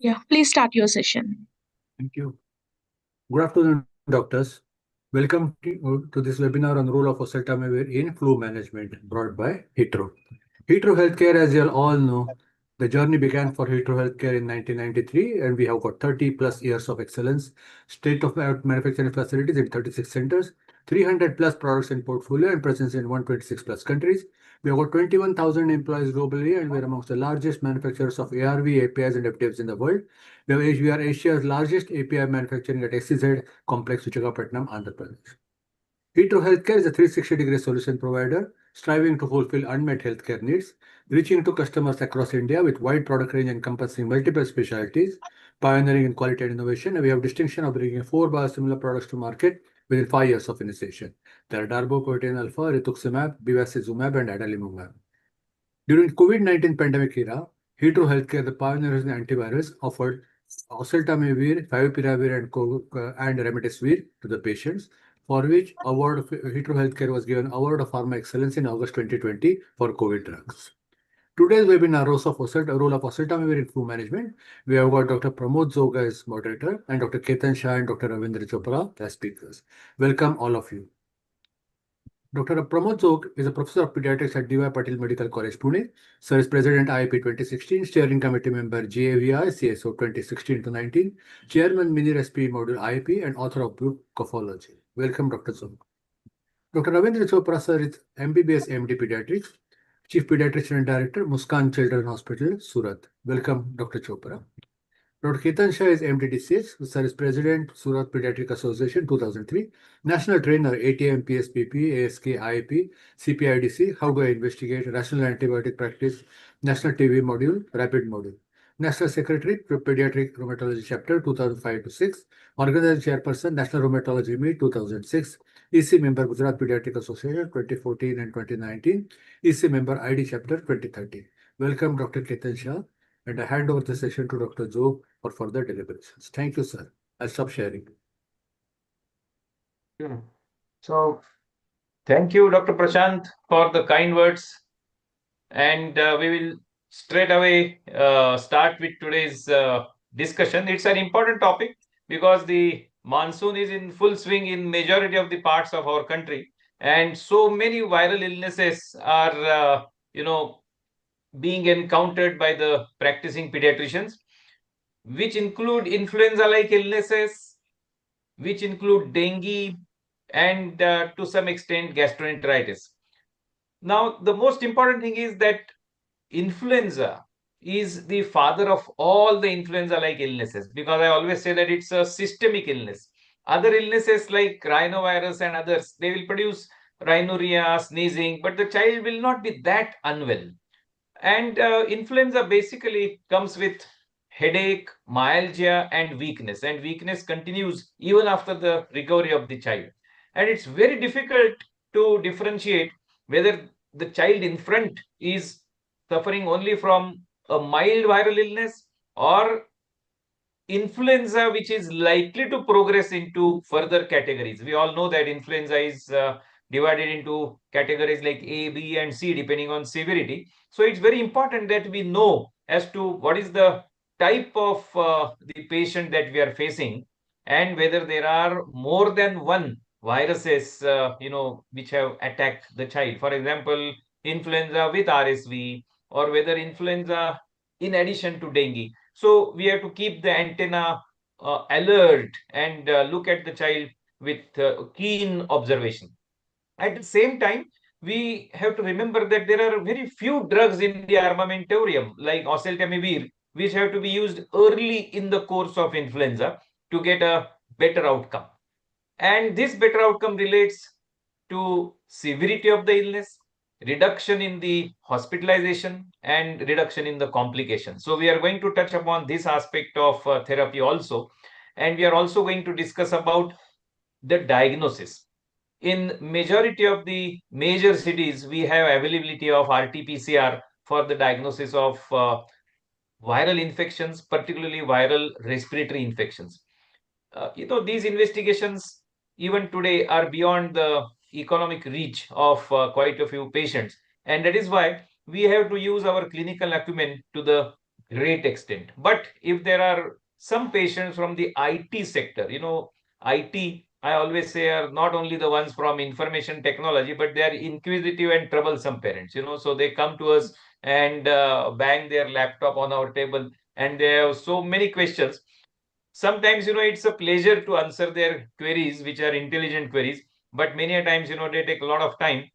Yeah, please start your session. Thank you. Good afternoon, doctors. Welcome to this webinar on the role of Oseltamivir in flu management, brought by Hitro. Hitro Healthcare, as you all know, the journey began for Hitro Healthcare in 1993, and we have got 30 plus years of excellence, state-of-the-art manufacturing facilities in 36 centers, 300 plus products in portfolio, and presence in 126 plus countries. We have got 21,000 employees globally, and we are amongst the largest manufacturers of ARV, APIs, and FDFs in the world. We are Asia's largest API manufacturing at SEZ complex, Visakhapatnam, Andhra Pradesh. Hitro Healthcare is a 360-degree solution provider striving to fulfill unmet healthcare needs, reaching to customers across India with wide product range encompassing multiple specialties, pioneering in quality and innovation. And we have distinction of bringing 4 biosimilar products to market within 5 years of initiation. They are Darbepoetin Alpha, Rituximab, Bevacizumab, and Adalimumab. During COVID-19 pandemic era, Hitro Healthcare, the pioneers in antivirus, offered Oseltamivir, Favipiravir, and Remdesivir to the patients, for which Hitro Healthcare was given Award of Pharma Excellence in August 2020 for COVID drugs. Today's webinar, role of Oseltamivir in flu management. We have got Dr. Pramod Jog as moderator and Dr. Ketan Shah and Dr. Ravindra Chopra as speakers. Welcome all of you. Dr. Pramod Jog is a professor of pediatrics at D.Y. Patil Medical College, Pune. Sir is President IIP 2016, Steering Committee Member GAVI CSO 2016 to 19, Chairman MINIR-SP Module IIP, and author of book Cophology. Welcome, Dr. Jog. Dr. Ravindra Chopra, sir, is MBBS MD Pediatrics, Chief Pediatrician and Director, Muskan Children's Hospital, Surat. Welcome, Dr. Chopra. Dr. Ketan Shah is MD/DCH, Sir is President, Surat Pediatric Association, 2003, National Trainer, ATM, PSPP, ASK, IIP, CPIDC, How Do I Investigate, Rational Antibiotic Practice, National TB Module, Rapid Module. National Secretary, Pediatric Rheumatology Chapter, 2005 to 6, Organizing Chairperson, National Rheumatology Meet, 2006, EC Member, Gujarat Pediatric Association, 2014 and 2019, EC Member, ID Chapter, 2013. Welcome, Dr. Ketan Shah, and I hand over the session to Dr. Jog for further deliberations. Thank you, sir. I'll stop sharing. So, thank you, Dr. Prashant, for the kind words. And we will straight away start with today's discussion. It's an important topic because the monsoon is in full swing in majority of the parts of our country. And so many viral illnesses are, being encountered by the practicing pediatricians, which include influenza-like illnesses, which include dengue, and to some extent gastroenteritis. Now, the most important thing is that influenza is the father of all the influenza-like illnesses, because I always say that it's a systemic illness. Other illnesses like rhinovirus and others, they will produce rhinorrhea, sneezing, but the child will not be that unwell. And influenza basically comes with headache, myalgia, and weakness continues even after the recovery of the child. And it's very difficult to differentiate whether the child in front is suffering only from a mild viral illness or influenza, which is likely to progress into further categories. We all know that influenza is divided into categories like A, B, and C, depending on severity. So it's very important that we know as to what is the type of the patient that we are facing, and whether there are more than one viruses, which have attacked the child. For example, influenza with RSV, or whether influenza in addition to dengue. So we have to keep the antenna alert and look at the child with keen observation. At the same time, we have to remember that there are very few drugs in the armamentarium, like Oseltamivir, which have to be used early in the course of influenza to get a better outcome. And this better outcome relates to severity of the illness, reduction in the hospitalization, and reduction in the complications. So we are going to touch upon this aspect of therapy also. And we are also going to discuss about the diagnosis. In majority of the major cities, we have availability of RT-PCR for the diagnosis of viral infections, particularly viral respiratory infections. These investigations even today are beyond the economic reach of quite a few patients. And that is why we have to use our clinical acumen to the great extent. But if there are some patients from the IT sector, IT, I always say, are not only the ones from information technology, but they are inquisitive and troublesome parents, so they come to us and bang their laptop on our table, and they have so many questions. Sometimes, it's a pleasure to answer their queries, which are intelligent queries, but many a times, they take a lot of time,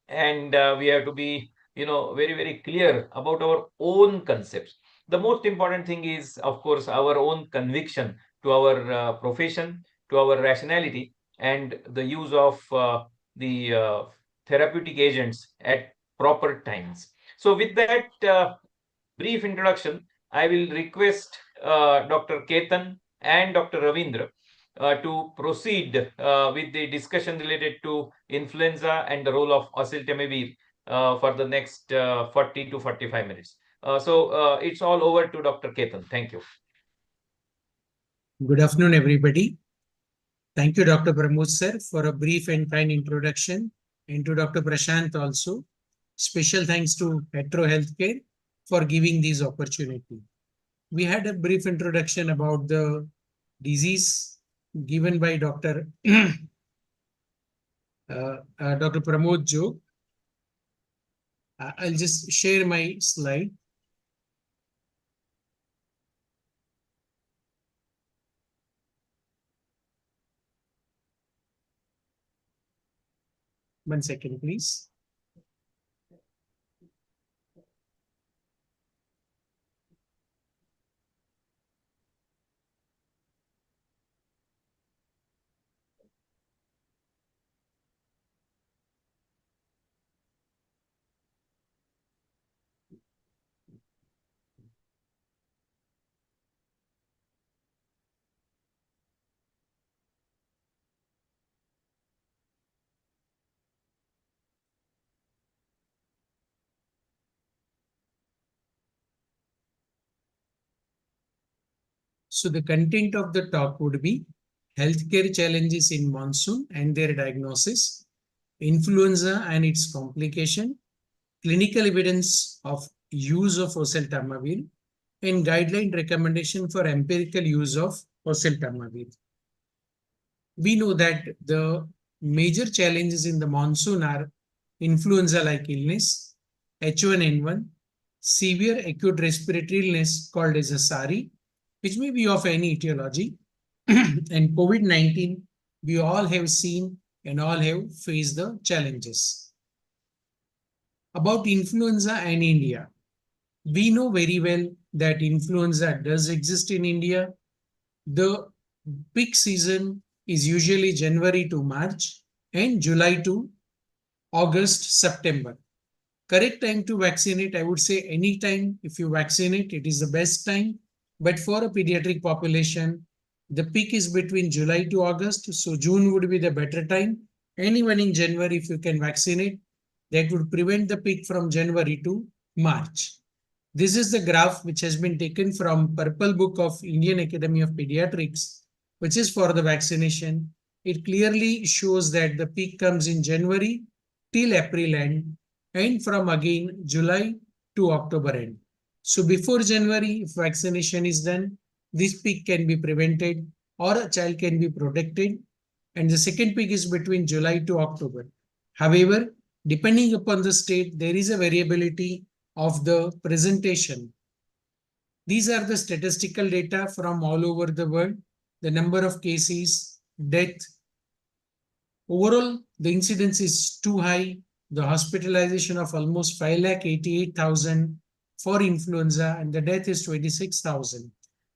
and we have to be, very, very clear about our own concepts. The most important thing is, of course, our own conviction to our profession, to our rationality, and the use of the therapeutic agents at proper times. So with that brief introduction, I will request Dr. Ketan and Dr. Ravindra to proceed with the discussion related to influenza and the role of oseltamivir for the next 40 to 45 minutes. So it's all over to Dr. Ketan. Thank you. Good afternoon, everybody. Thank you, Dr. Pramod sir, for a brief and kind introduction, and to Dr. Prashant also. Special thanks to Hetero Healthcare for giving this opportunity. We had a brief introduction about the disease given by Dr. Dr. Pramod Jog. I'll just share my slide. One second, please. So the content of the talk would be healthcare challenges in monsoon and their diagnosis, influenza and its complication, clinical evidence of use of oseltamivir, and guideline recommendation for empirical use of oseltamivir. We know that the major challenges in the monsoon are influenza-like illness, H1N1, severe acute respiratory illness called as a SARI, which may be of any etiology, and COVID-19, we all have seen and all have faced the challenges. About influenza and India, we know very well that influenza does exist in India. The peak season is usually January to March and July to August, September. Correct time to vaccinate, I would say any time if you vaccinate, it is the best time. But for a pediatric population, the peak is between July to August. So June would be the better time. And even in January, if you can vaccinate, that would prevent the peak from January to March. This is the graph which has been taken from Purple Book of Indian Academy of Pediatrics, which is for the vaccination. It clearly shows that the peak comes in January till April end, and from again July to October end. So before January, if vaccination is done, this peak can be prevented or a child can be protected. And the second peak is between July to October. However, depending upon the state, there is a variability of the presentation. These are the statistical data from all over the world. The number of cases, death. Overall, the incidence is too high. The hospitalization of almost 5,88,000 for influenza, and the death is 26,000.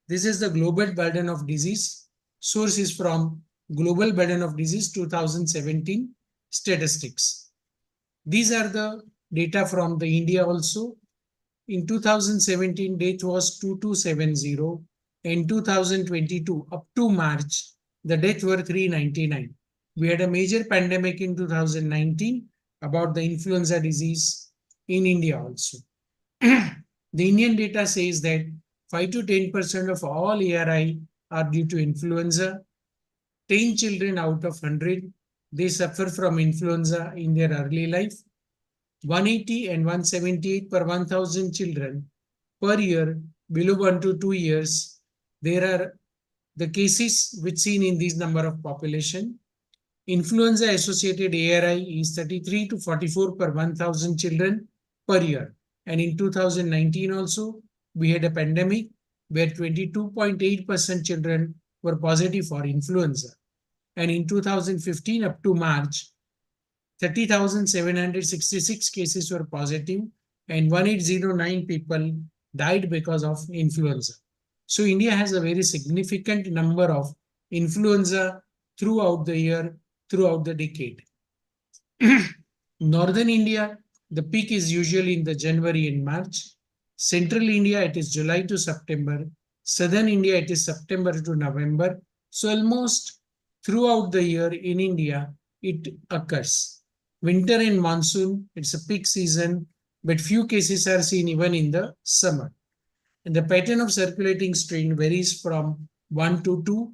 This is the global burden of disease. Source is from Global Burden of Disease 2017 statistics. These are the data from the India also. In 2017, death was 2270. In 2022, up to March, the death were 399. We had a major pandemic in 2019 about the influenza disease in India also. The Indian data says that 5 to 10% of all ARI are due to influenza. 10 children out of 100, they suffer from influenza in their early life. 180 and 178 per 1,000 children per year below 1 to 2 years, there are the cases which seen in this number of population. Influenza associated ARI is 33 to 44 per 1,000 children per year. And in 2019 also, we had a pandemic where 22.8% children were positive for influenza. And in 2015 up to March, 30,766 cases were positive and 1809 people died because of influenza. So India has a very significant number of influenza throughout the year, throughout the decade. Northern India, the peak is usually in the January and March. Central India, it is July to September. Southern India, it is September to November. So almost throughout the year in India, it occurs. Winter and monsoon, it's a peak season, but few cases are seen even in the summer. And the pattern of circulating strain varies from 1 to 2,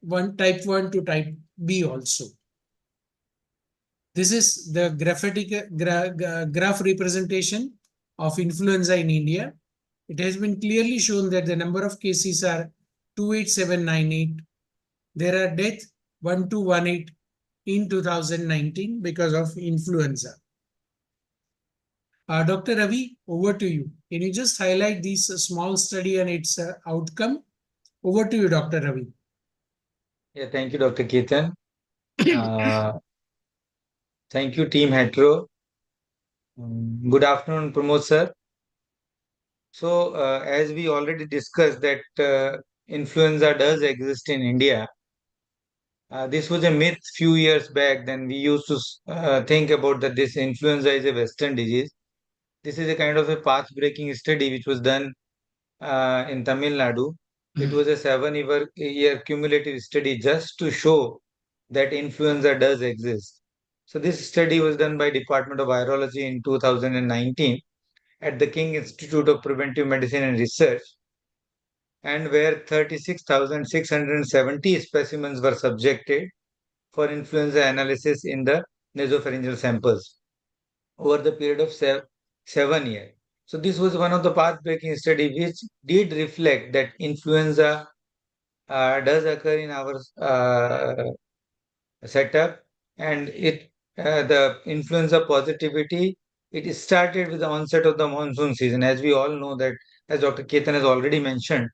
one type 1 to type B also. This is the graph representation of influenza in India. It has been clearly shown that the number of cases are 28798. There are deaths 1218 in 2019 because of influenza. Dr. Ravi, over to you. Can you just highlight this small study and its outcome? Over to you, Dr. Ravi. Yeah, thank you, Dr. Ketan. Thank you, Team Hetero. Good afternoon, Pramod sir. So, as we already discussed that influenza does exist in India, this was a myth few years back. Then we used to think about that this influenza is a Western disease. This is a kind of a path-breaking study which was done in Tamil Nadu. It was a 7-year cumulative study just to show that influenza does exist. So this study was done by Department of Virology in 2019 at the King Institute of Preventive Medicine and Research, and where 36,670 specimens were subjected for influenza analysis in the nasopharyngeal samples over the period of 7 years. So this was one of the path-breaking study which did reflect that influenza does occur in our setup, and the influenza positivity, it started with the onset of the monsoon season. As we all know that, as Dr. Ketan has already mentioned,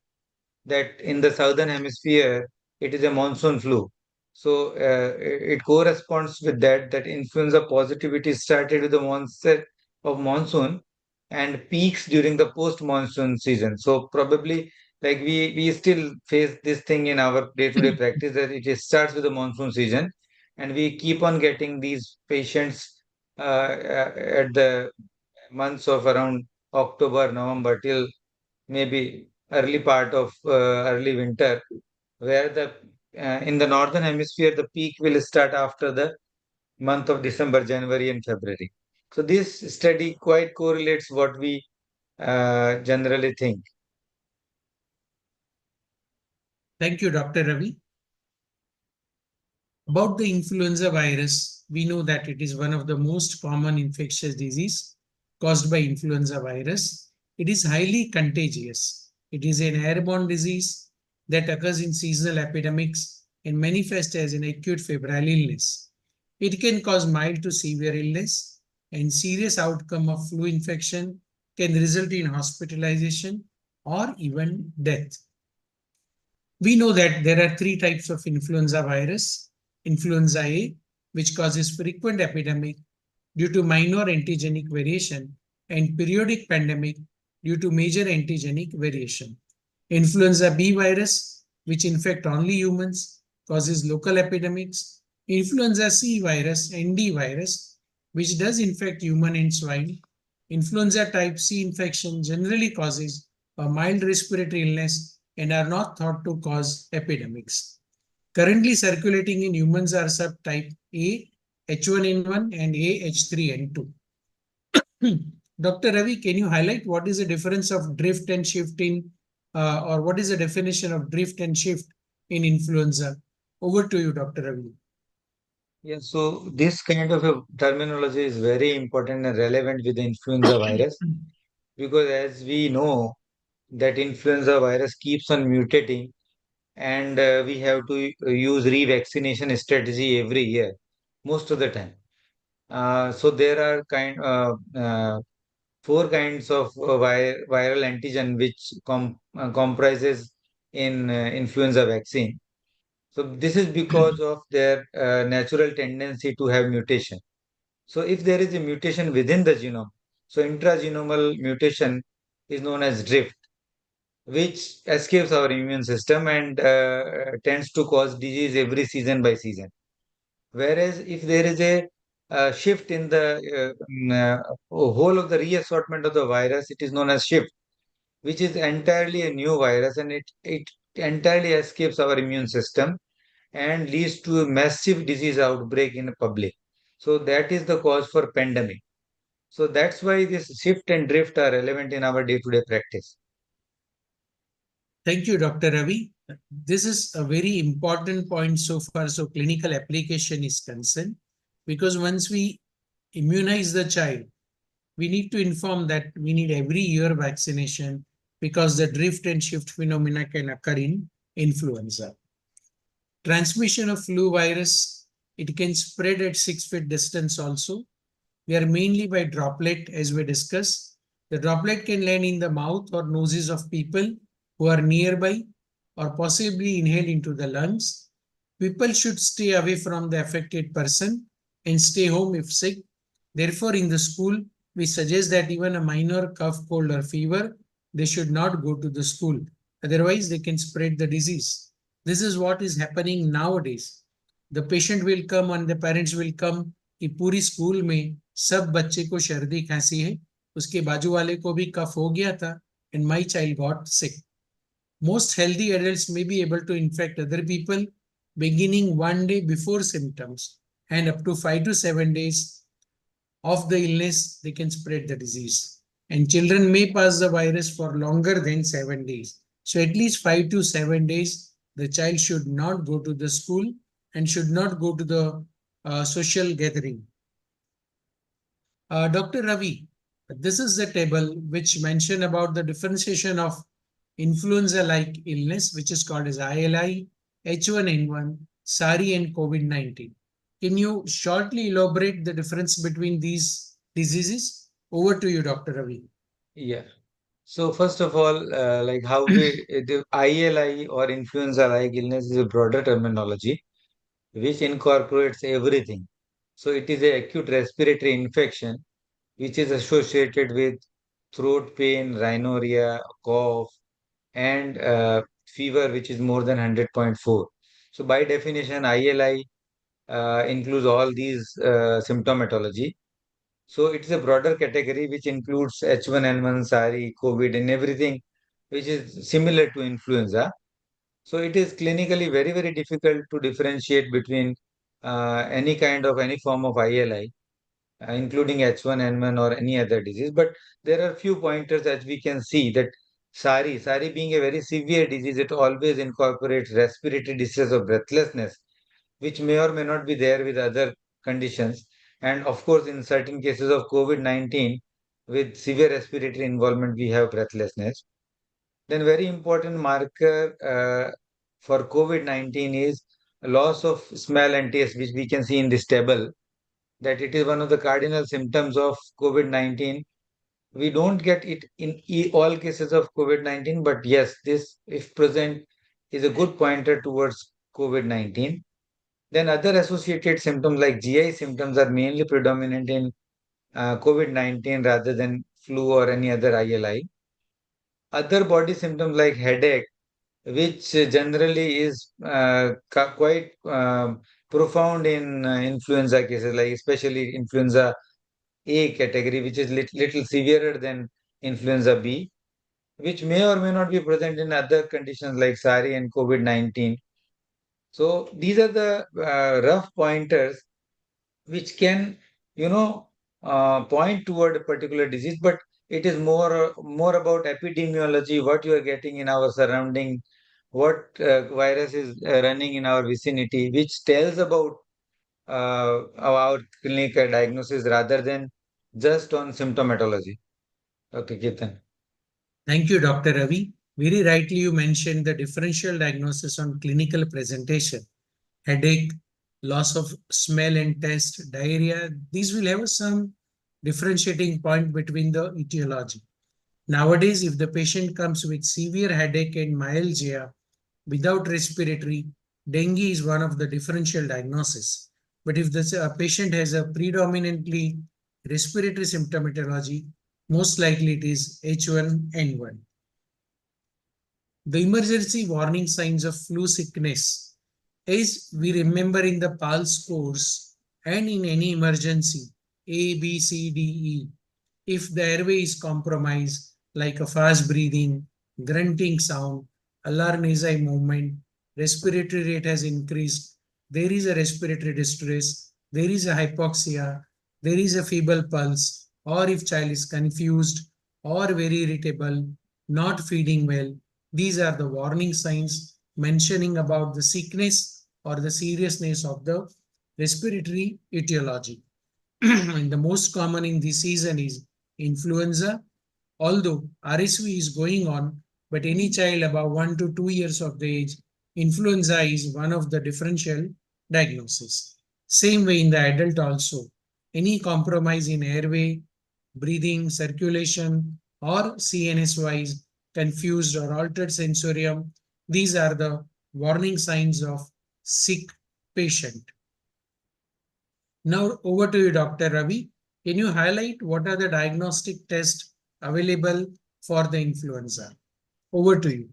that in the southern hemisphere it is a monsoon flu. So it corresponds with that influenza positivity started with the onset of monsoon and peaks during the post-monsoon season. So probably like we still face this thing in our day-to-day practice, that it starts with the monsoon season and we keep on getting these patients at the months of around October, November till maybe early part of early winter, where the in the northern hemisphere the peak will start after the month of December, January, and February. So this study quite correlates what we generally think. Thank you, Dr. Ravi. About the influenza virus, we know that it is one of the most common infectious disease caused by influenza virus. It is highly contagious. It is an airborne disease that occurs in seasonal epidemics and manifests as an acute febrile illness. It can cause mild to severe illness, and serious outcome of flu infection can result in hospitalization or even death. We know that there are 3 types of influenza virus. Influenza A, which causes frequent epidemic due to minor antigenic variation, and periodic pandemic due to major antigenic variation. Influenza B virus, which infect only humans, causes local epidemics. Influenza C virus, ND virus, which does infect human and swine. Influenza type C infection generally causes a mild respiratory illness and are not thought to cause epidemics. Currently circulating in humans are subtype A, H1N1 and A, H3N2. Dr. Ravi, can you highlight what is the difference of drift and shift in, or what is the definition of drift and shift in influenza? Over to you, Dr. Ravi. Yeah, so this kind of a terminology is very important and relevant with the influenza virus, because as we know that influenza virus keeps on mutating, and we have to use revaccination strategy every year, most of the time. So there are four kinds of viral antigen which comprises in influenza vaccine. So this is because of their natural tendency to have mutation. So if there is a mutation within the genome, so intragenomal mutation is known as drift, which escapes our immune system and tends to cause disease every season by season. Whereas if there is a shift in the whole of the reassortment of the virus, it is known as shift, which is entirely a new virus, and it entirely escapes our immune system and leads to a massive disease outbreak in the public. So that is the cause for pandemic. So that's why this shift and drift are relevant in our day-to-day practice. Thank you, Dr. Ravi. This is a very important point so far. So clinical application is concerned, because once we immunize the child, we need to inform that we need every year vaccination, because the drift and shift phenomena can occur in influenza. Transmission of flu virus, it can spread at 6 feet distance also. We are mainly by droplet, as we discussed. The droplet can land in the mouth or noses of people who are nearby, or possibly inhale into the lungs. People should stay away from the affected person and stay home if sick. Therefore, in the school, we suggest that even a minor cough, cold, or fever, they should not go to the school. Otherwise, they can spread the disease. This is what is happening nowadays. The patient will come and the parents will come कि पूरी school में सब बच्चे को सर्दी खांसी है, उसके बाजू वाले को भी कफ हो गया था, and my child got sick. Most healthy adults may be able to infect other people beginning one day before symptoms, and up to 5 to 7 days of the illness, they can spread the disease. And children may pass the virus for longer than 7 days. So at least 5 to 7 days, the child should not go to the school and should not go to the social gathering. Dr. Ravi, this is the table which mention about the differentiation of influenza-like illness, which is called as ILI, H1N1, SARI, and COVID-19. Can you shortly elaborate the difference between these diseases? Over to you, Dr. Ravi. Yeah. So first of all, like how the ILI or influenza-like illness is a broader terminology which incorporates everything. So it is an acute respiratory infection which is associated with throat pain, rhinorrhea, cough, and fever which is more than 100.4. So by definition, ILI includes all these symptomatology. So it is a broader category which includes H1N1, SARI, COVID, and everything which is similar to influenza. So it is clinically very, very difficult to differentiate between any form of ILI, including H1N1 or any other disease. But there are few pointers that we can see that SARI being a very severe disease, it always incorporates respiratory distress or breathlessness, which may or may not be there with other conditions. And of course, in certain cases of COVID-19, with severe respiratory involvement, we have breathlessness. Then very important marker for COVID-19 is loss of smell and taste, which we can see in this table, that it is one of the cardinal symptoms of COVID-19. We don't get it in all cases of COVID-19, but yes, this, if present, is a good pointer towards COVID-19. Then other associated symptoms like GI symptoms are mainly predominant in COVID-19 rather than flu or any other ILI. Other body symptoms like headache, which generally is quite profound in influenza cases, like especially influenza A category, which is little severer than influenza B, which may or may not be present in other conditions like SARI and COVID-19. So these are the rough pointers which can, point toward a particular disease, but it is more about epidemiology, what you are getting in our surrounding, what virus is running in our vicinity, which tells about our clinical diagnosis rather than just on symptomatology. Okay, Ketan. Thank you, Dr. Ravi. Very rightly, you mentioned the differential diagnosis on clinical presentation. Headache, loss of smell and taste, diarrhea, these will have some differentiating point between the etiology. Nowadays, if the patient comes with severe headache and myalgia without respiratory, dengue is one of the differential diagnosis. But if the patient has a predominantly respiratory symptomatology, most likely it is H1N1. The emergency warning signs of flu sickness, as we remember in the PALS course and in any emergency, A, B, C, D, E, if the airway is compromised, like a fast breathing, grunting sound, alarm-nasal movement, respiratory rate has increased, there is a respiratory distress, there is a hypoxia, there is a feeble pulse, or if child is confused or very irritable, not feeding well, these are the warning signs mentioning about the sickness or the seriousness of the respiratory etiology. And the most common in this season is influenza, although RSV is going on, but any child above 1 to 2 years of the age, influenza is one of the differential diagnosis. Same way in the adult also, any compromise in airway, breathing, circulation, or CNS wise, confused or altered sensorium, these are the warning signs of sick patient. Now over to you, Dr. Ravi. Can you highlight what are the diagnostic tests available for the influenza? Over to you.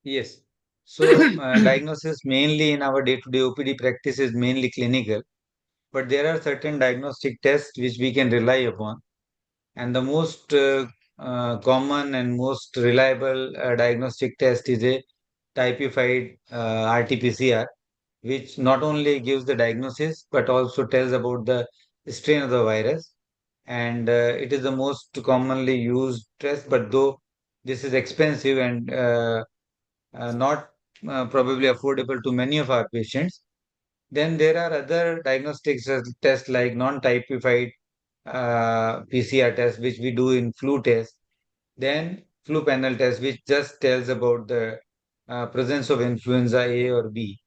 Yes. So, diagnosis mainly in our day-to-day OPD practice is mainly clinical, but there are certain diagnostic tests which we can rely upon. And the most common and most reliable diagnostic test is a typified RT-PCR, which not only gives the diagnosis but also tells about the strain of the virus. And it is the most commonly used test, but though this is expensive and not probably affordable to many of our patients, then there are other diagnostics tests like non-typified PCR test, which we do in flu test, then flu panel test, which just tells about the presence of influenza A or B.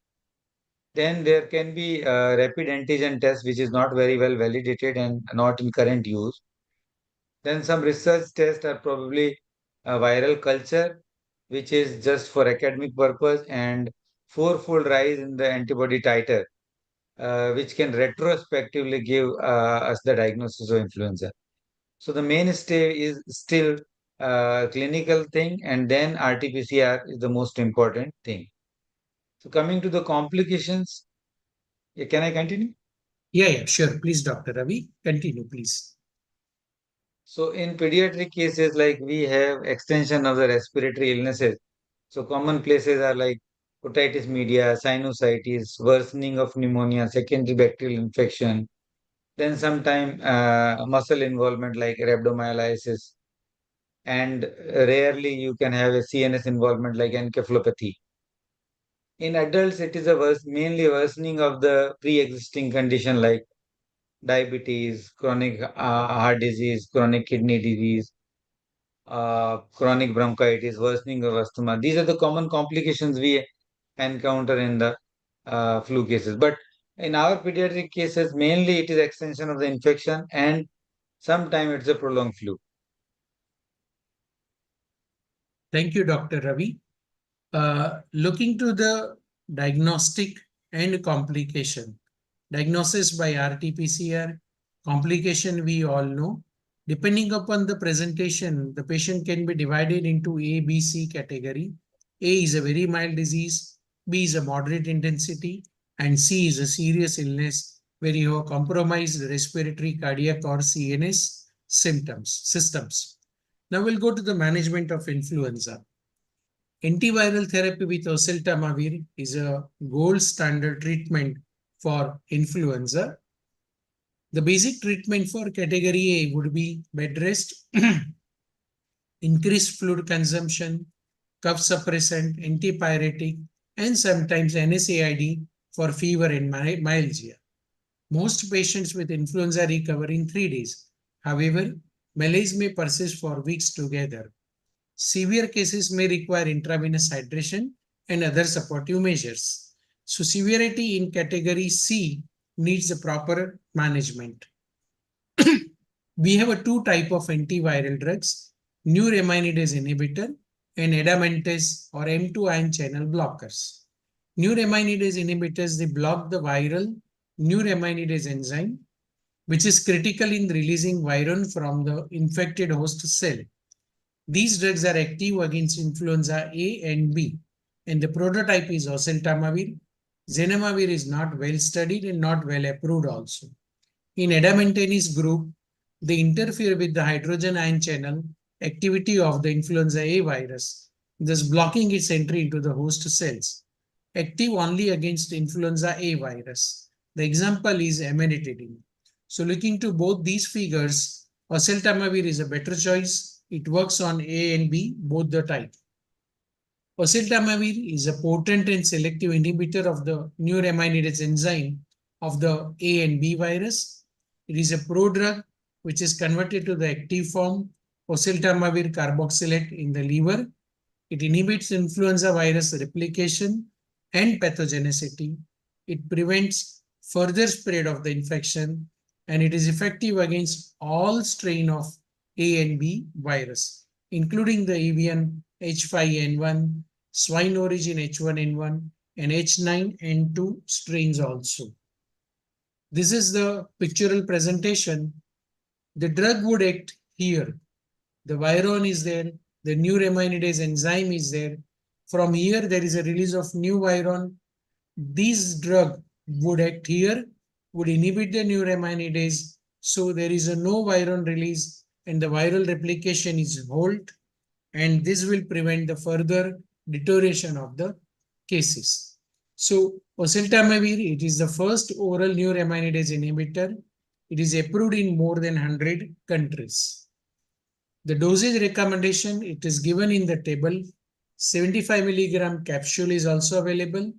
Then there can be rapid antigen test, which is not very well validated and not in current use. Then some research tests are probably a viral culture, which is just for academic purpose, and fourfold rise in the antibody titer, which can retrospectively give us the diagnosis of influenza. So the mainstay is still clinical thing, and then RT-PCR is the most important thing. So coming to the complications, can I continue? Yeah, sure. Please, Dr. Ravi, continue, please. So in pediatric cases, like we have extension of the respiratory illnesses. So common places are like otitis media, sinusitis, worsening of pneumonia, secondary bacterial infection, then sometime muscle involvement like rhabdomyolysis, and rarely you can have a CNS involvement like encephalopathy. In adults, it is mainly worsening of the pre-existing condition like diabetes, chronic heart disease, chronic kidney disease, chronic bronchitis, worsening of asthma. These are the common complications we encounter in the flu cases. But in our pediatric cases, mainly it is extension of the infection and sometimes it's a prolonged flu. Thank you, Dr. Ravi. Looking to the diagnostic and complication. Diagnosis by RT-PCR, complication we all know. Depending upon the presentation, the patient can be divided into A, B, C category. A is a very mild disease, B is a moderate intensity, and C is a serious illness where you have compromised respiratory, cardiac, or CNS systems. Now we'll go to the management of influenza. Antiviral therapy with Oseltamivir is a gold standard treatment for influenza. The basic treatment for category A would be bed rest, increased fluid consumption, cough suppressant, antipyretic, and sometimes NSAID for fever and myalgia. Most patients with influenza recover in 3 days. However, malaise may persist for weeks together. Severe cases may require intravenous hydration and other supportive measures. So severity in category C needs a proper management. We have a two type of antiviral drugs, neuraminidase inhibitor and adamantium or M2 ion channel blockers. Neuraminidase inhibitors, they block the viral neuraminidase enzyme, which is critical in releasing viron from the infected host cell. These drugs are active against influenza A and B, and the prototype is oseltamivir. Zenamivir is not well studied and not well approved also. In adamantium group, they interfere with the hydrogen ion channel activity of the influenza A virus, thus blocking its entry into the host cells. Active only against influenza A virus. The example is amanitin. So looking to both these figures, oseltamivir is a better choice. It works on A and B, both the type. Oseltamivir is a potent and selective inhibitor of the neuraminidase enzyme of the A and B virus. It is a prodrug which is converted to the active form oseltamivir carboxylate in the liver. It inhibits influenza virus replication and pathogenicity. It prevents further spread of the infection, and it is effective against all strain of A and B virus, including the avian H5N1, swine origin H1N1, and H9N2 strains also. This is the pictorial presentation. The drug would act here. The viron is there. The neuraminidase enzyme is there. From here, there is a release of new viron. This drug would act here, would inhibit the neuraminidase. So there is a no viron release and the viral replication is halt. And this will prevent the further deterioration of the cases. So oseltamivir, it is the first oral neuraminidase inhibitor. It is approved in more than 100 countries. The dosage recommendation, it is given in the table. 75 milligram capsule is also available.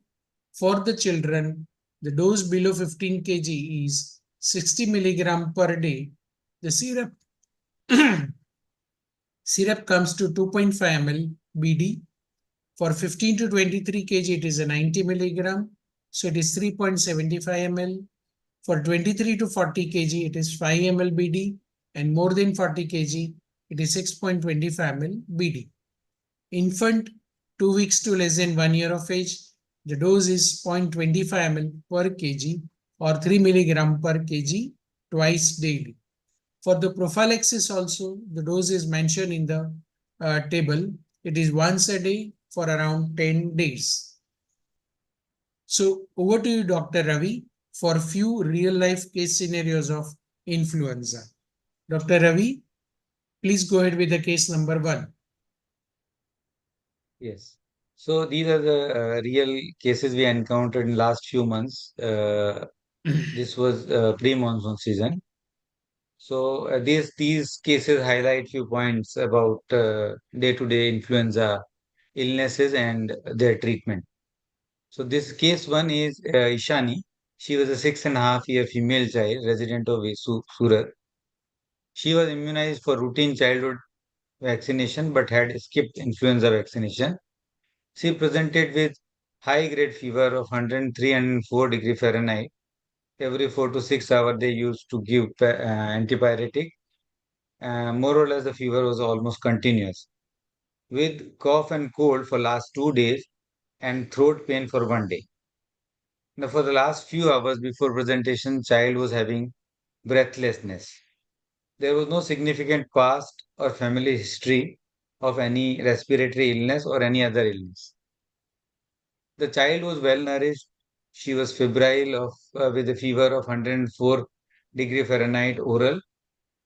For the children, the dose below 15 kg is 60 milligram per day. The syrup, syrup comes to 2.5 ml BD. For 15 to 23 kg, it is a 90 milligram. So it is 3.75 ml. For 23 to 40 kg, it is 5 ml BD. And more than 40 kg, it is 6.25 ml BD. Infant 2 weeks to less than 1 year of age, the dose is 0.25 ml per kg or 3 milligram per kg twice daily. For the prophylaxis also, the dose is mentioned in the table. It is once a day for around 10 days. So over to you, Dr. Ravi, for few real life case scenarios of influenza. Dr. Ravi, please go ahead with the case number 1. Yes. So these are the real cases we encountered in last few months. This was pre-monsoon season. So these cases highlight few points about day-to-day influenza illnesses and their treatment. So this case one is Ishani. She was a 6.5-year female child resident of Surat. She was immunized for routine childhood vaccination but had skipped influenza vaccination. She presented with high-grade fever of 103 and 4 degree Fahrenheit. Every 4 to 6 hours, they used to give antipyretic. More or less, the fever was almost continuous, with cough and cold for last 2 days and throat pain for 1 day. Now, for the last few hours before presentation, child was having breathlessness. There was no significant past or family history of any respiratory illness or any other illness. The child was well nourished. She was febrile with a fever of 104 degree Fahrenheit oral,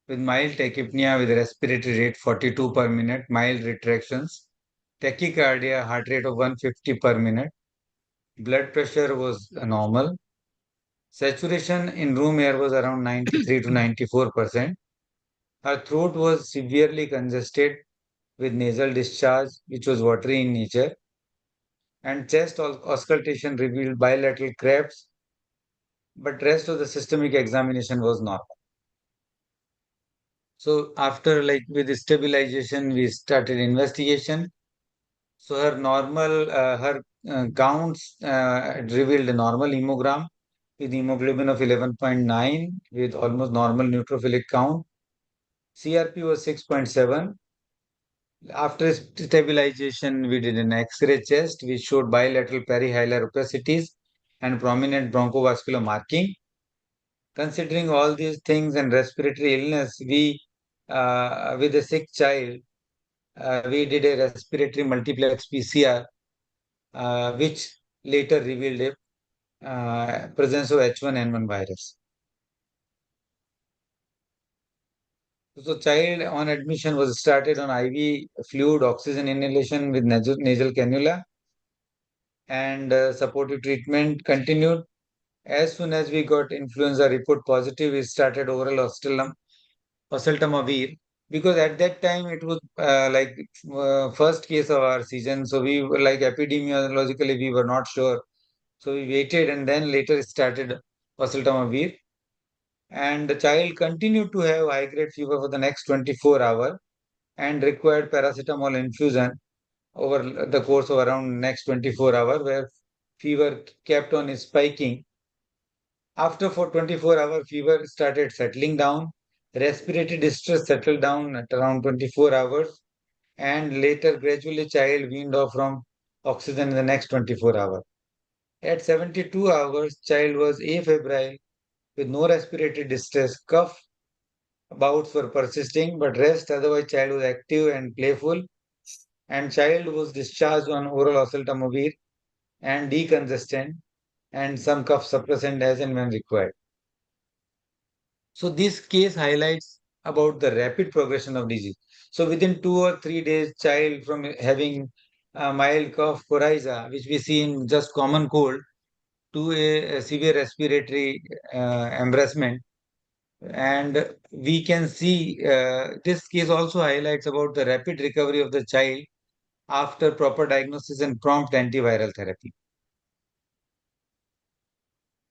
with mild tachypnea with respiratory rate 42 per minute, mild retractions, tachycardia, heart rate of 150 per minute. Blood pressure was normal. Saturation in room air was around 93 to 94%. Her throat was severely congested with nasal discharge, which was watery in nature, and chest auscultation revealed bilateral crepes, but rest of the systemic examination was normal. So after with stabilization, we started investigation. So her counts revealed a normal hemogram with hemoglobin of 11.9 with almost normal neutrophilic count. CRP was 6.7. After stabilization, we did an X-ray chest which showed bilateral perihilar opacities and prominent bronchovascular marking. Considering all these things and respiratory illness, we with a sick child, we did a respiratory multiplex PCR, which later revealed a presence of H1N1 virus. So child on admission was started on IV fluid oxygen inhalation with nasal cannula, and supportive treatment continued. As soon as we got influenza report positive, we started oral Oseltamivir, because at that time it was first case of our season. So we were epidemiologically, we were not sure. So we waited and then later started Oseltamivir. And the child continued to have high grade fever for the next 24 hours and required paracetamol infusion over the course of around next 24 hours, where fever kept on spiking. After for 24-hour fever started settling down, respiratory distress settled down at around 24 hours, and later gradually child weaned off from oxygen in the next 24 hours. At 72 hours, child was afebrile with no respiratory distress. Cough bouts were persisting, but rest otherwise child was active and playful, and child was discharged on oral oseltamivir and decongestant and some cough suppressant as and when required. So this case highlights about the rapid progression of disease. So within 2 or 3 days, child from having a mild cough, coryza, which we see in just common cold, to a severe respiratory embarrassment. And we can see this case also highlights about the rapid recovery of the child after proper diagnosis and prompt antiviral therapy.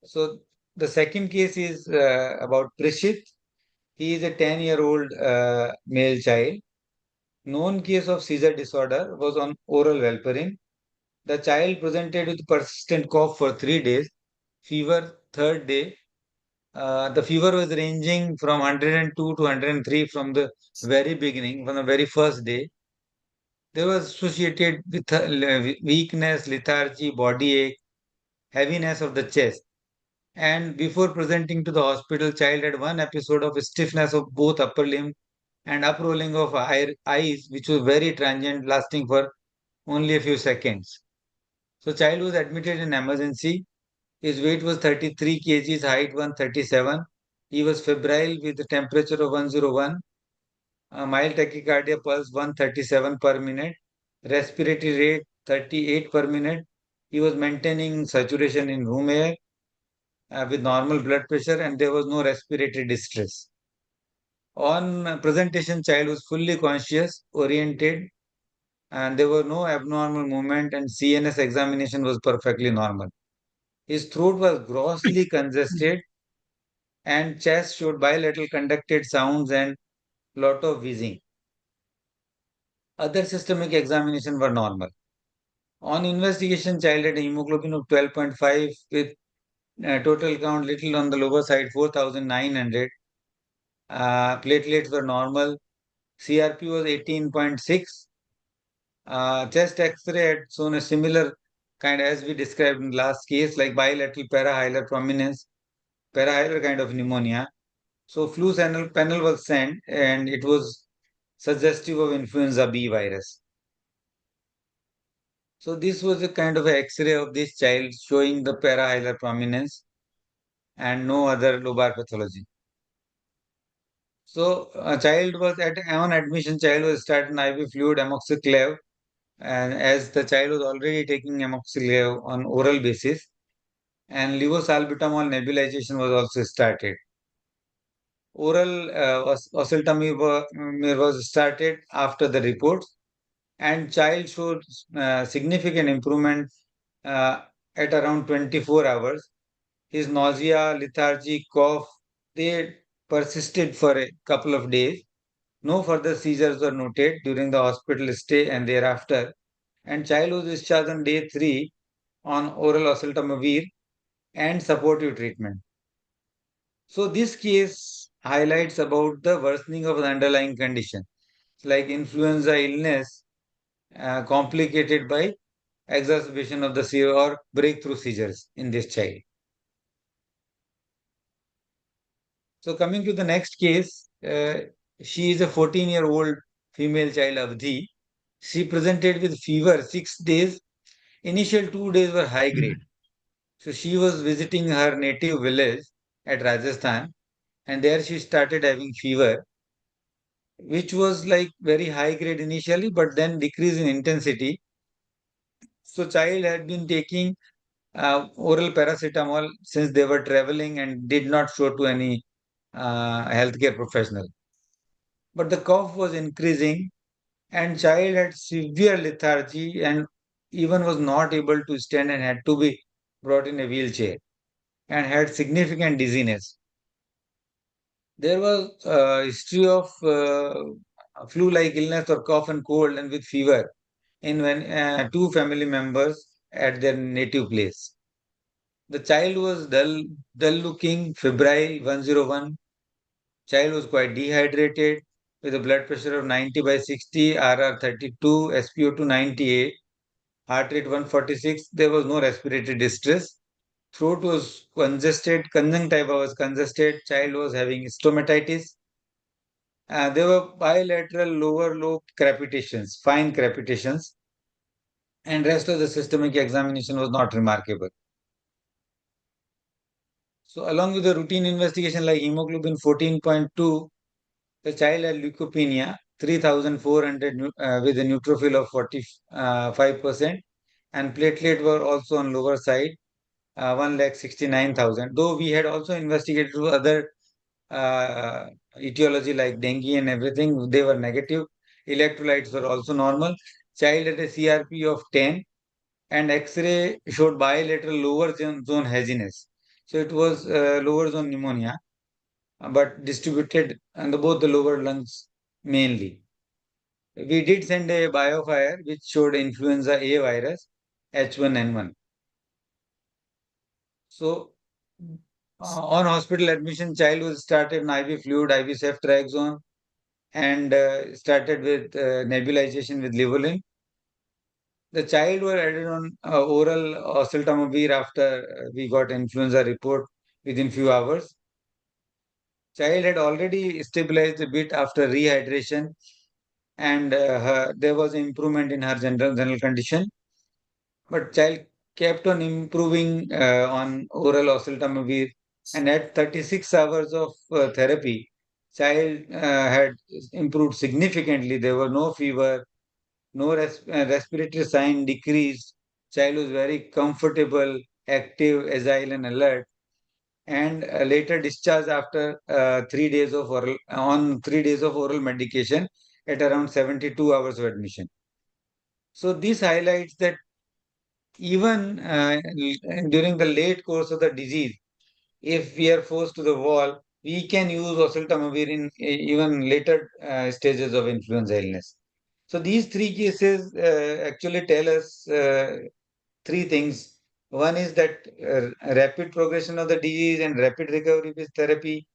So the second case is about Prishit. He is a 10-year-old male child. Known case of seizure disorder was on oral Valparin. The child presented with persistent cough for 3 days, fever third day. The fever was ranging from 102 to 103 from the very beginning, from the very first day. There was associated with weakness, lethargy, body ache, heaviness of the chest. And before presenting to the hospital, child had one episode of stiffness of both upper limb and uprolling of eyes, which was very transient, lasting for only a few seconds. So child was admitted in emergency. His weight was 33 kgs, height 137. He was febrile with a temperature of 101, a mild tachycardia, pulse 137 per minute, respiratory rate 38 per minute. He was maintaining saturation in room air with normal blood pressure, and there was no respiratory distress. On presentation, child was fully conscious, oriented, and there were no abnormal movement, and CNS examination was perfectly normal. His throat was grossly congested, and chest showed bilateral conducted sounds and lot of wheezing. Other systemic examination were normal. On investigation, child had a hemoglobin of 12.5 with total count little on the lower side, 4,900. Platelets were normal. CRP was 18.6. Chest X-ray had shown a similar kind as we described in last case, like bilateral parahilar prominence, parahilar kind of pneumonia. So flu panel was sent, and it was suggestive of influenza B virus. So this was a kind of X-ray of this child showing the parahilar prominence and no other lobar pathology. So a child was on admission, child was started IV fluid amoxiclav, and as the child was already taking amoxiclav on oral basis, and levosalbutamol nebulization was also started. Oral oseltamivir was started after the reports, and child showed significant improvement at around 24 hours. His nausea, lethargy, cough, they persisted for a couple of days, No further seizures were noted during the hospital stay and thereafter, and child was discharged on day 3 on oral oseltamivir and supportive treatment. So this case highlights about the worsening of the underlying condition, like influenza illness complicated by exacerbation of the seizure or breakthrough seizures in this child. So coming to the next case, she is a 14-year-old female child Avdhi. She presented with fever 6 days. Initial 2 days were high grade. So she was visiting her native village at Rajasthan, and there she started having fever, which was like very high grade initially, but then decrease in intensity. So child had been taking oral paracetamol since they were traveling and did not show to any healthcare professional. But the cough was increasing and child had severe lethargy and even was not able to stand and had to be brought in a wheelchair and had significant dizziness. There was a history of flu-like illness or cough and cold and with fever in when two family members at their native place. The child was dull looking, febrile 101. Child was quite dehydrated with a blood pressure of 90/60, RR 32, SpO2 98, heart rate 146. There was no respiratory distress. Throat was congested, conjunctiva was congested. Child was having stomatitis. There were bilateral lower lobe crepitations, fine crepitations, and rest of the systemic examination was not remarkable. So along with the routine investigation like hemoglobin 14.2, the child had leukopenia 3,400 with a neutrophil of 45%, and platelet were also on lower side, 1,69,000. Though we had also investigated other etiology like dengue and everything, they were negative. Electrolytes were also normal. Child had a CRP of 10 and X-ray showed bilateral lower zone haziness. So it was lower zone pneumonia, but distributed on both the lower lungs mainly. We did send a biofire which showed influenza A virus H1N1. So on hospital admission, child was started in IV fluid, IV ceftriaxone, and started with nebulization with Livolin. The child were added on oral oseltamivir after we got influenza report within few hours. Child had already stabilized a bit after rehydration, and there was improvement in her general condition. But child kept on improving on oral oseltamivir, and at 36 hours of therapy, child had improved significantly. There were no fever, no respiratory sign decreased. Child was very comfortable, active, agile, and alert. And later discharged after 3 days of oral medication at around 72 hours of admission. So this highlights that even during the late course of the disease, if we are forced to the wall, we can use oseltamivir in even later stages of influenza illness. So these three cases actually tell us three things. One is that rapid progression of the disease and rapid recovery with therapy,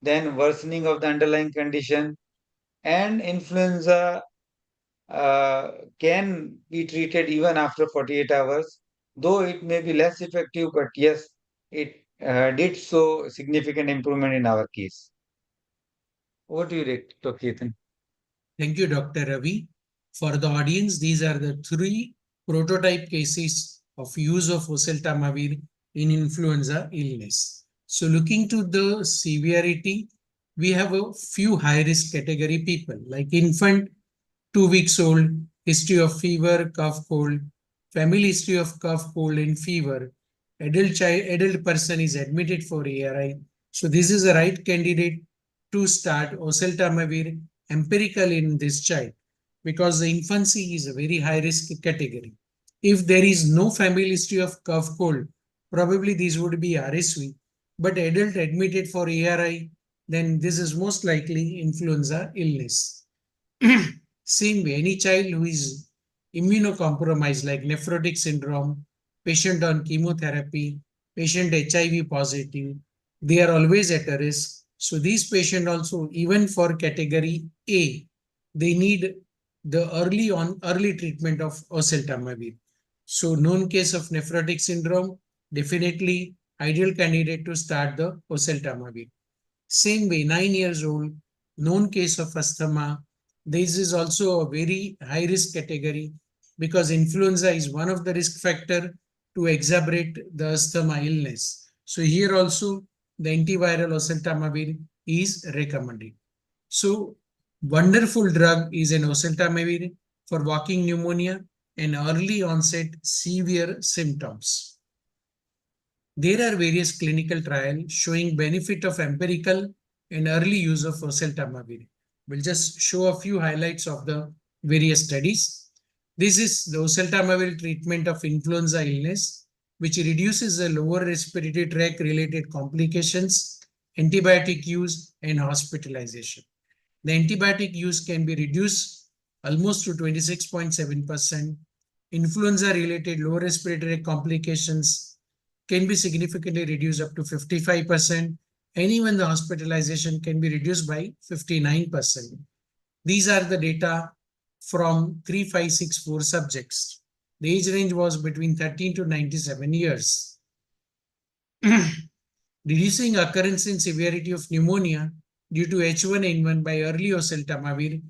then worsening of the underlying condition, and influenza can be treated even after 48 hours, though it may be less effective, but yes, it did show significant improvement in our case. Over to you, Dr. Ketan. Thank you, Dr. Ravi. For the audience, these are the three prototype cases of use of oseltamivir in influenza illness. So looking to the severity, we have a few high-risk category people like infant, 2 weeks old, history of fever, cough, cold, family history of cough, cold, and fever. Adult person is admitted for ARI. So this is the right candidate to start oseltamivir empirically in this child because the infancy is a very high risk category. If there is no family history of cough, cold, probably this would be RSV. But adult admitted for ARI, then this is most likely influenza illness. Same way, any child who is immunocompromised like nephrotic syndrome, patient on chemotherapy, patient HIV positive, they are always at a risk. So these patients also, even for category A, they need the early treatment of oseltamivir. So known case of nephrotic syndrome, definitely ideal candidate to start the oseltamivir. Same way, 9 years old, known case of asthma. This is also a very high risk category because influenza is one of the risk factor to exacerbate the asthma illness. So here also the antiviral oseltamivir is recommended. So wonderful drug is an oseltamivir for walking pneumonia and early onset severe symptoms. There are various clinical trials showing benefit of empirical and early use of oseltamivir. We'll just show a few highlights of the various studies. This is the oseltamivir treatment of influenza illness, which reduces the lower respiratory tract related complications, antibiotic use, and hospitalization. The antibiotic use can be reduced almost to 26.7%. Influenza related lower respiratory complications can be significantly reduced up to 55%, and even the hospitalization can be reduced by 59%. These are the data from 3564 subjects. The age range was between 13 to 97 years. Reducing occurrence and severity of pneumonia due to H1N1 by early oseltamivir.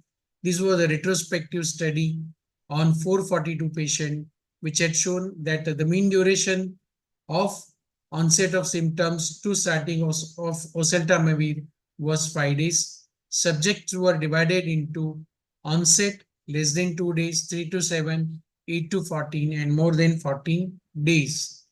This was a retrospective study on 442 patients, which had shown that the mean duration of onset of symptoms to starting of oseltamivir was 5 days. Subjects were divided into onset less than 2 days, 3 to 7, 8 to 14, and more than 14 days.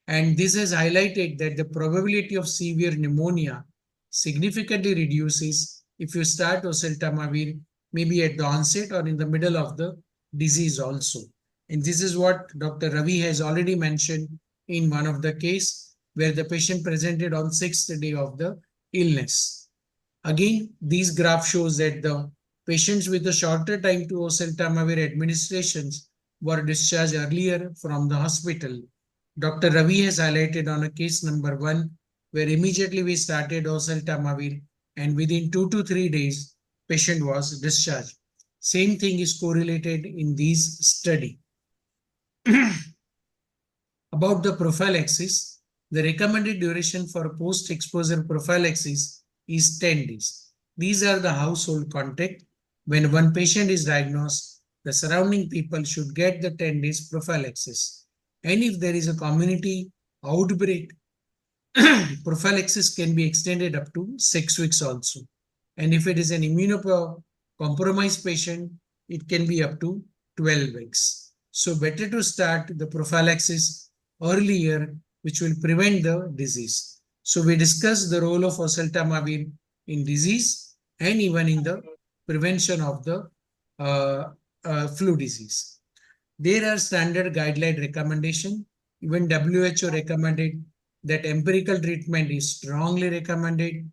And this has highlighted that the probability of severe pneumonia significantly reduces if you start oseltamivir maybe at the onset or in the middle of the disease also. And this is what Dr. Ravi has already mentioned in one of the case where the patient presented on 6th day of the illness. Again, these graph shows that the patients with a shorter time to oseltamivir administrations were discharged earlier from the hospital. Dr. Ravi has highlighted on a case number 1 where immediately we started oseltamivir and within 2 to 3 days patient was discharged. Same thing is correlated in these study. About the prophylaxis, the recommended duration for post-exposure prophylaxis is 10 days. These are the household contact. When one patient is diagnosed, the surrounding people should get the 10 days prophylaxis. And if there is a community outbreak, prophylaxis can be extended up to 6 weeks also. And if it is an immunocompromised patient, it can be up to 12 weeks. So better to start the prophylaxis earlier, which will prevent the disease. So we discussed the role of oseltamivir in disease and even in the prevention of the flu disease. There are standard guideline recommendation. Even WHO recommended that empirical treatment is strongly recommended.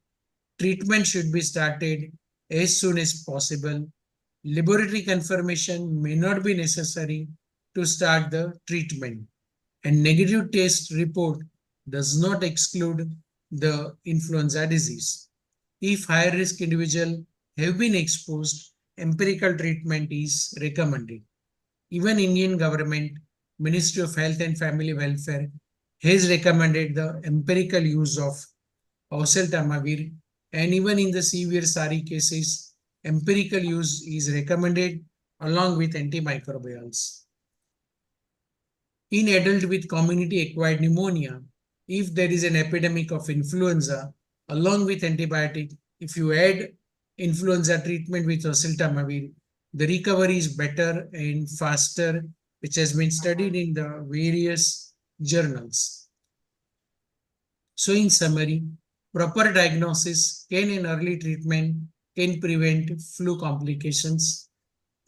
Treatment should be started as soon as possible. Laboratory confirmation may not be necessary to start the treatment. And negative test report does not exclude the influenza disease. If high risk individuals have been exposed, empirical treatment is recommended. Even Indian government, Ministry of Health and Family Welfare has recommended the empirical use of oseltamivir, and even in the severe SARI cases, empirical use is recommended along with antimicrobials. In adult with community acquired pneumonia, if there is an epidemic of influenza, along with antibiotic, if you add influenza treatment with oseltamivir, the recovery is better and faster, which has been studied in the various journals. So in summary, proper diagnosis and early treatment can prevent flu complications.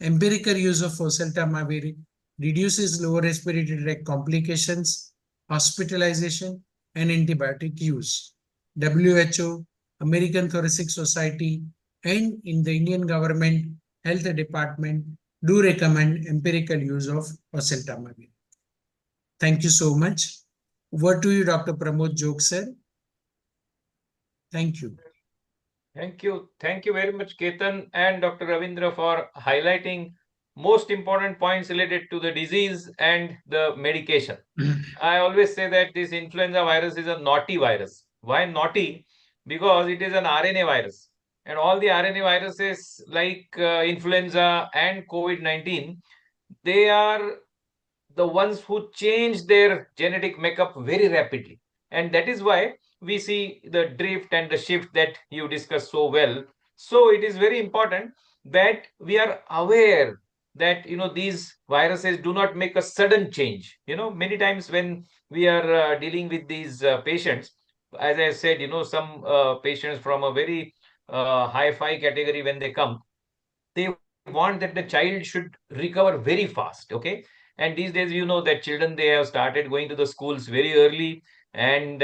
Empirical use of oseltamivir reduces lower respiratory tract complications, hospitalization, and antibiotic use. WHO American Thoracic Society, and in the Indian government health department do recommend empirical use of oseltamivir. Thank you so much. Over to you, Dr. Pramod Jog, sir. Thank you. Thank you. Thank you very much, Ketan and Dr. Ravindra, for highlighting most important points related to the disease and the medication. I always say that this influenza virus is a naughty virus. Why naughty? Because it is an RNA virus. And all the RNA viruses like influenza and COVID-19, they are the ones who change their genetic makeup very rapidly. And that is why we see the drift and the shift that you discussed so well. So it is very important that we are aware that these viruses do not make a sudden change. Many times when we are dealing with these patients, as I said, some patients from a very high-fi category, when they come, they want that the child should recover very fast. Okay. And these days, that children, they have started going to the schools very early, and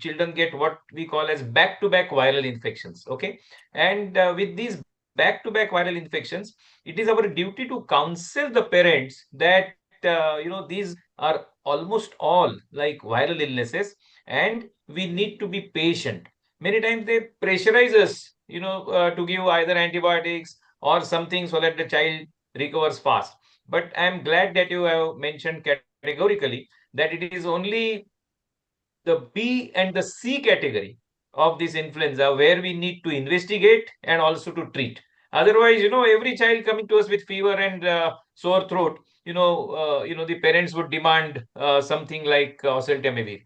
children get what we call as back-to-back viral infections. Okay. And with these back-to-back viral infections, it is our duty to counsel the parents that these are almost all like viral illnesses, and we need to be patient. Many times they pressurize us to give either antibiotics or something so that the child recovers fast. But I'm glad that you have mentioned categorically that it is only the B and the C category of this influenza where we need to investigate and also to treat. Otherwise, every child coming to us with fever and sore throat, the parents would demand something like oseltamivir.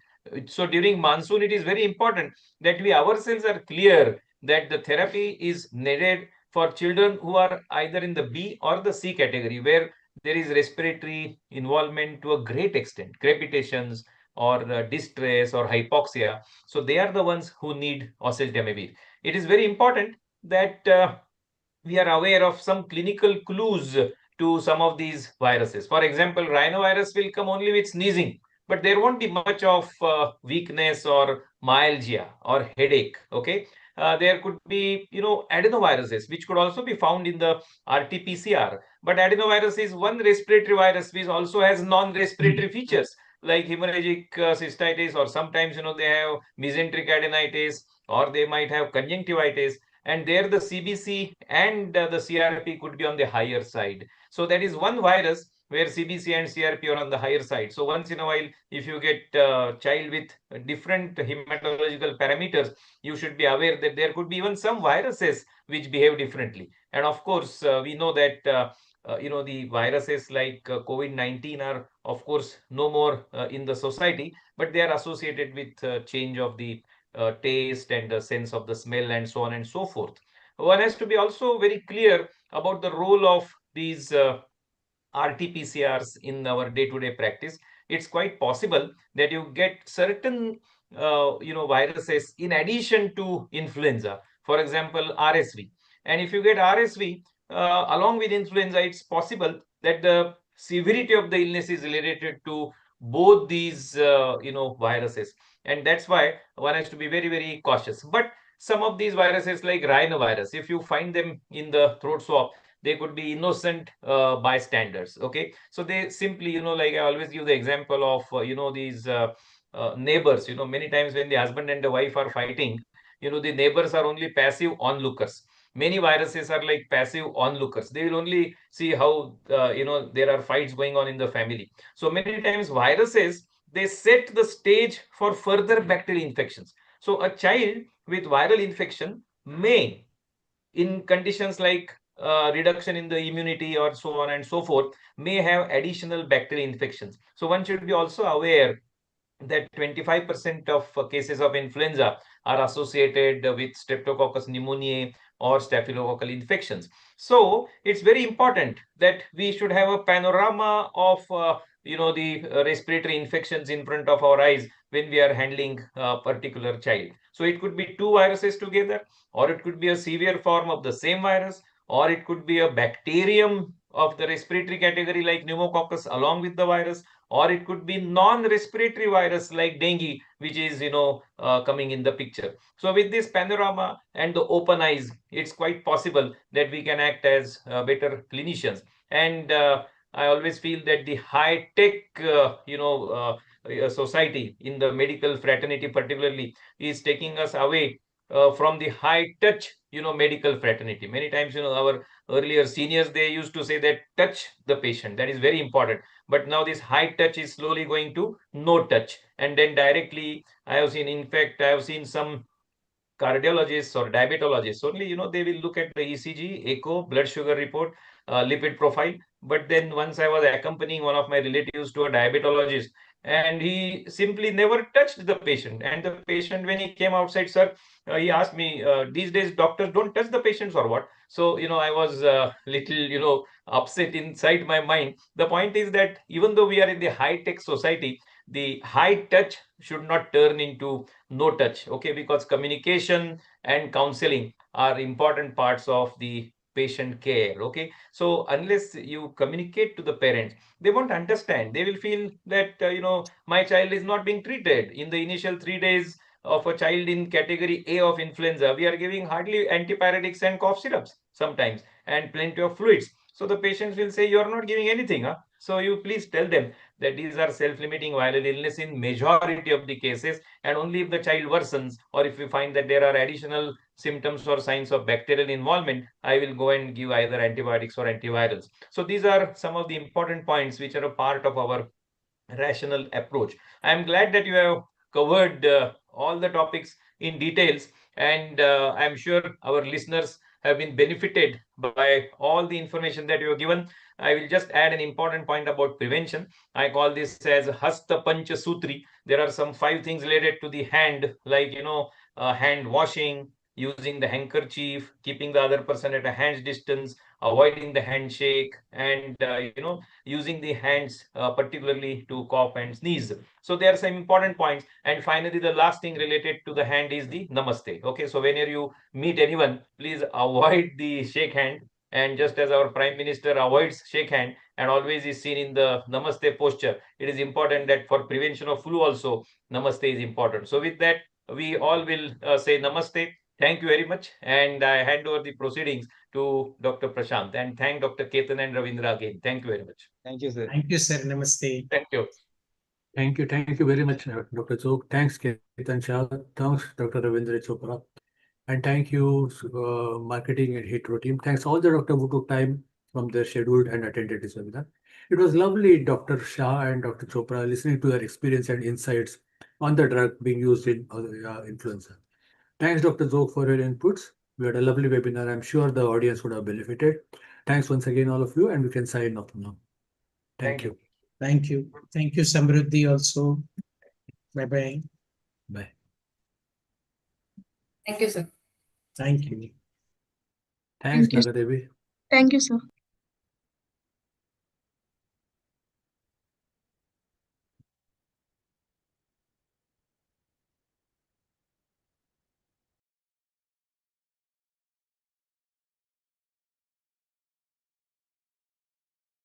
So during monsoon, it is very important that we ourselves are clear that the therapy is needed for children who are either in the B or the C category, where there is respiratory involvement to a great extent, crepitations or distress or hypoxia. So they are the ones who need oseltamivir. It is very important that we are aware of some clinical clues to some of these viruses. For example, rhinovirus will come only with sneezing, but there won't be much of weakness or myalgia or headache. Okay. There could be, adenoviruses, which could also be found in the RT-PCR. But adenovirus is one respiratory virus which also has non-respiratory features like hemorrhagic cystitis, or sometimes, they have mesenteric adenitis, or they might have conjunctivitis. And there the CBC and the CRP could be on the higher side. So that is one virus where CBC and CRP are on the higher side. So once in a while, if you get a child with different hematological parameters, you should be aware that there could be even some viruses which behave differently. And of course, we know that the viruses like COVID-19 are, of course, no more in the society, but they are associated with change of the taste and the sense of the smell and so on and so forth. One has to be also very clear about the role of these RT-PCRs in our day-to-day practice. It's quite possible that you get certain viruses in addition to influenza. For example, RSV. And if you get RSV along with influenza, it's possible that the severity of the illness is related to both these viruses. And that's why one has to be very, very cautious. But some of these viruses like rhinovirus, if you find them in the throat swab, they could be innocent bystanders. Okay. So they simply, like I always give the example of, these neighbors, many times when the husband and the wife are fighting, the neighbors are only passive onlookers. Many viruses are like passive onlookers. They will only see how, there are fights going on in the family. So many times viruses, they set the stage for further bacterial infections. So a child with viral infection may, in conditions like reduction in the immunity or so on and so forth, may have additional bacterial infections. So one should be also aware that 25% of cases of influenza are associated with Streptococcus pneumoniae or staphylococcal infections. So it's very important that we should have a panorama of the respiratory infections in front of our eyes when we are handling a particular child. So it could be two viruses together, or it could be a severe form of the same virus, or it could be a bacterium of the respiratory category like pneumococcus along with the virus, or it could be non-respiratory virus like dengue, which is coming in the picture. So with this panorama and the open eyes, it's quite possible that we can act as better clinicians. And I always feel that the high tech society in the medical fraternity particularly is taking us away from the high touch medical fraternity. Many times our earlier seniors, they used to say that touch the patient, that is very important. But now this high touch is slowly going to no touch, and then directly I have seen, in fact I have seen some cardiologists or diabetologists only, they will look at the ECG, echo, blood sugar report, lipid profile. But then once I was accompanying one of my relatives to a diabetologist, and he simply never touched the patient. And the patient, when he came outside, sir, he asked me, these days doctors don't touch the patients or what? So, I was little, upset inside my mind. The point is that even though we are in the high-tech society, the high touch should not turn into no touch, okay? Because communication and counseling are important parts of the patient care, okay? So unless you communicate to the parents, they won't understand. They will feel that my child is not being treated. In the initial 3 days of a child in category A of influenza, we are giving hardly antipyretics and cough syrups sometimes, and plenty of fluids. So the patients will say, you are not giving anything, huh? So you please tell them that these are self-limiting viral illness in majority of the cases, and only if the child worsens, or if we find that there are additional symptoms or signs of bacterial involvement, I will go and give either antibiotics or antivirals. So these are some of the important points which are a part of our rational approach. I am glad that you have covered all the topics in details, and I'm sure our listeners have been benefited by all the information that you have given. I will just add an important point about prevention. I call this as Hasta Pancha Sutri. There are some 5 things related to the hand, like hand washing, using the handkerchief, keeping the other person at a hand's distance, avoiding the handshake, and using the hands particularly to cough and sneeze. So there are some important points. And finally, the last thing related to the hand is the namaste. Okay, so whenever you meet anyone, please avoid the shake hand. And just as our Prime Minister avoids shake hand and always is seen in the namaste posture, it is important that for prevention of flu also, namaste is important. So with that, we all will say namaste. Thank you very much. And I hand over the proceedings to Dr. Prashant, and thank Dr. Ketan and Ravindra again. Thank you very much. Thank you, sir. Thank you, sir. Namaste. Thank you. Thank you very much, Dr. Jog. Thanks, Ketan Shah. Thanks, Dr. Ravindra Chopra. And thank you, marketing and Hetero team. Thanks all the doctors who took time from their scheduled and attended this webinar. It was lovely, Dr. Shah and Dr. Chopra, listening to their experience and insights on the drug being used in influenza. Thanks, Dr. Zog, for your inputs. We had a lovely webinar. I'm sure the audience would have benefited. Thanks once again, all of you, and we can sign off now. Thank you. Thank you. Thank you, Samruddhi, also. Bye-bye. Bye. Thank you, sir. Thank you. Thanks, Thank you. Nagadevi. Thank you, sir.